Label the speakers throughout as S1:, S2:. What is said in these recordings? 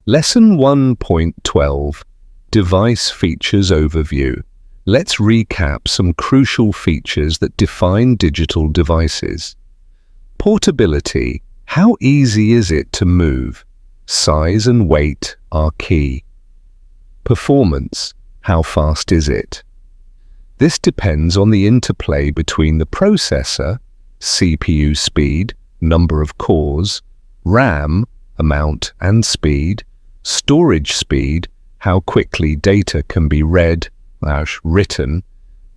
S1: Lesson 1.12 Device Features Overview. Let's recap some crucial features that define digital devices. Portability. How easy is it to move? Size and weight are key. Performance. How fast is it? This depends on the interplay between the processor, CPU speed, number of cores, RAM, amount and speed, storage speed, how quickly data can be read/written,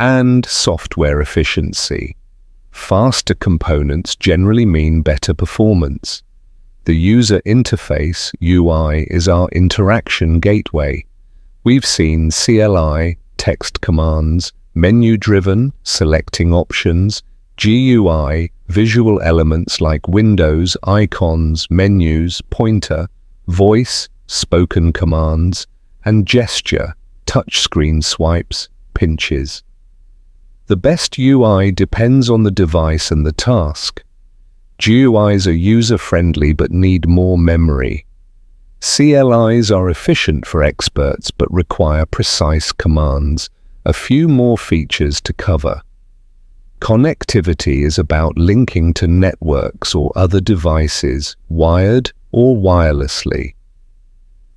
S1: and software efficiency. Faster components generally mean better performance. The user interface, UI, is our interaction gateway. We've seen CLI, text commands, menu-driven, selecting options, GUI, visual elements like windows, icons, menus, pointer, voice, spoken commands, and gesture, touchscreen swipes, pinches. The best UI depends on the device and the task. GUIs are user-friendly but need more memory. CLIs are efficient for experts but require precise commands. A few more features to cover. Connectivity is about linking to networks or other devices, wired or wirelessly.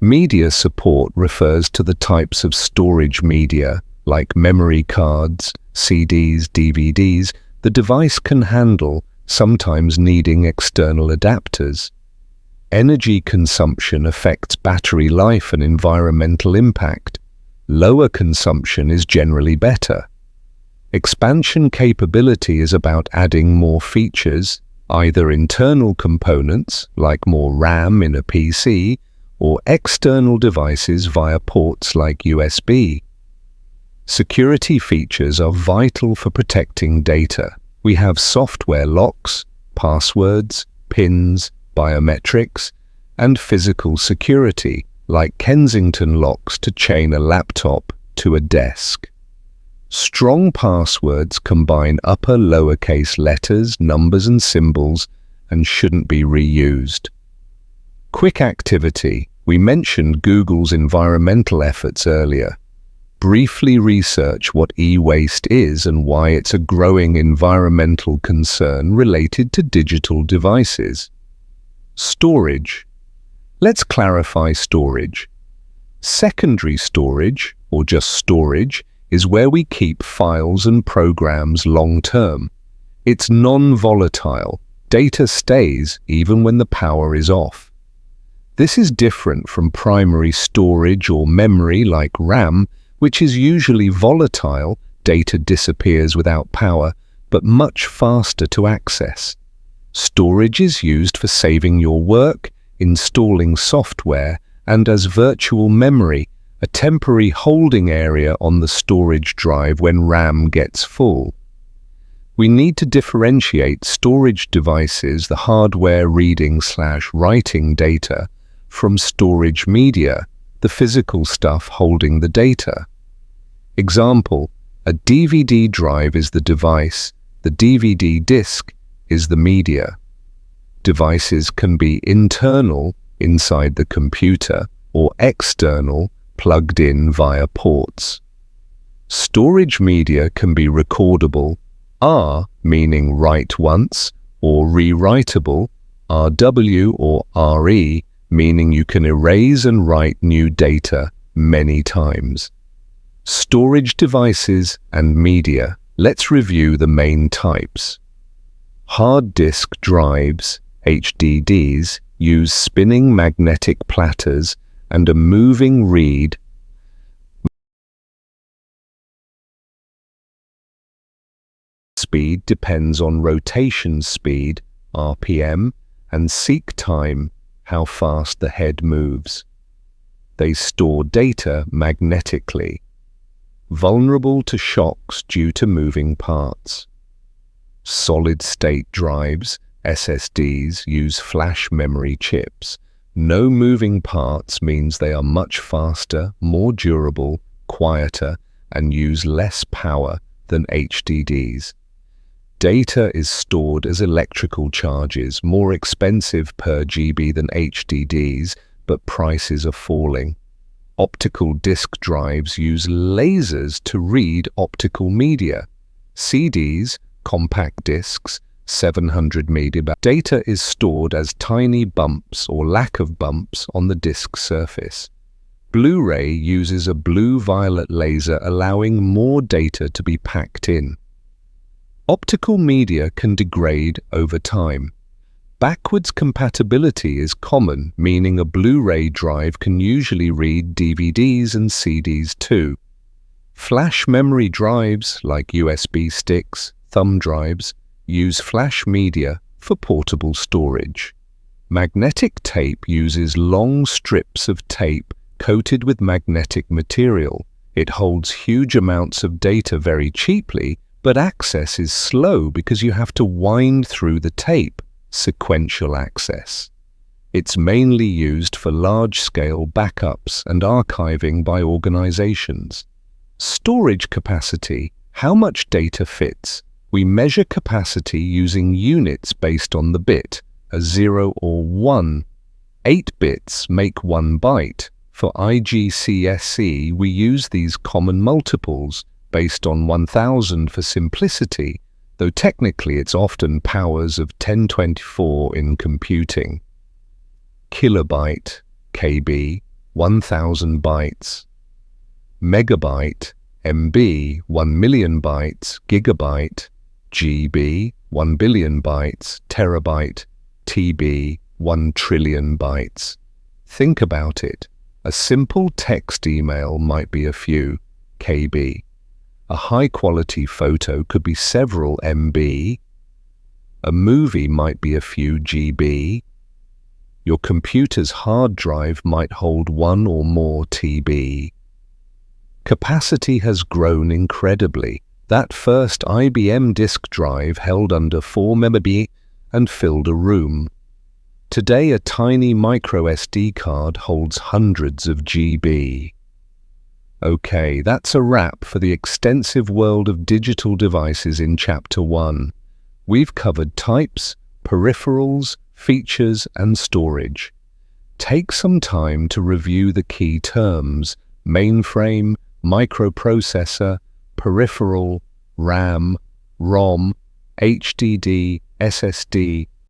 S1: Media support refers to the types of storage media, like memory cards, CDs, DVDs, the device can handle, sometimes needing external adapters. Energy consumption affects battery life and environmental impact. Lower consumption is generally better. Expansion capability is about adding more features, either internal components, like more RAM in a PC, or external devices via ports like USB. Security features are vital for protecting data. We have software locks, passwords, PINs, biometrics, and physical security, like Kensington locks to chain a laptop to a desk. Strong passwords combine upper-lowercase letters, numbers and symbols and shouldn't be reused. Quick activity. We mentioned Google's environmental efforts earlier. Briefly research what e-waste is and why it's a growing environmental concern related to digital devices. Storage. Let's clarify storage. Secondary storage, or just storage, is where we keep files and programs long-term. It's non-volatile. Data stays even when the power is off. This is different from primary storage or memory like RAM, which is usually volatile, data disappears without power, but much faster to access. Storage is used for saving your work, installing software, and as virtual memory, a temporary holding area on the storage drive when RAM gets full. We need to differentiate storage devices, the hardware reading/writing data, from storage media, the physical stuff holding the data. Example, a DVD drive is the device, the DVD disc is the media. Devices can be internal, inside the computer, or external, plugged in via ports. Storage media can be recordable, R meaning write once, or rewritable, RW or RE meaning you can erase and write new data many times. Storage devices and media. Let's review the main types. Hard disk drives, HDDs, use spinning magnetic platters and a moving read speed depends on rotation speed, RPM, and seek time, how fast the head moves. They store data magnetically. Vulnerable to shocks due to moving parts. Solid-state drives, SSDs, use flash memory chips. No moving parts means they are much faster, more durable, quieter, and use less power than HDDs. Data is stored as electrical charges, more expensive per GB than HDDs, but prices are falling. Optical disc drives use lasers to read optical media. CDs, compact discs, 700 megabytes. Data is stored as tiny bumps or lack of bumps on the disc surface. Blu-ray uses a blue-violet laser, allowing more data to be packed in. Optical media can degrade over time. Backwards compatibility is common, meaning a Blu-ray drive can usually read DVDs and CDs too. Flash memory drives, like USB sticks, thumb drives, use flash media for portable storage. Magnetic tape uses long strips of tape coated with magnetic material. It holds huge amounts of data very cheaply, but access is slow because you have to wind through the tape. Sequential access. It's mainly used for large-scale backups and archiving by organizations. Storage capacity, how much data fits. We measure capacity using units based on the bit, a 0 or 1. 8 bits make 1 byte. For IGCSE, we use these common multiples based on 1000 for simplicity, though technically it's often powers of 1024 in computing. Kilobyte, KB, 1000 bytes. Megabyte, MB, 1 million bytes. Gigabyte, GB, 1 billion bytes. Terabyte, TB, 1 trillion bytes. Think about it. A simple text email might be a few KB. A high-quality photo could be several MB. A movie might be a few GB. Your computer's hard drive might hold 1 or more TB. Capacity has grown incredibly. That first IBM disk drive held under 4 MB and filled a room. Today, a tiny micro SD card holds hundreds of GB. Okay, that's a wrap for the extensive world of digital devices in Chapter 1. We've covered types, peripherals, features, and storage. Take some time to review the key terms: mainframe, microprocessor, peripheral, RAM, ROM, HDD, SSD,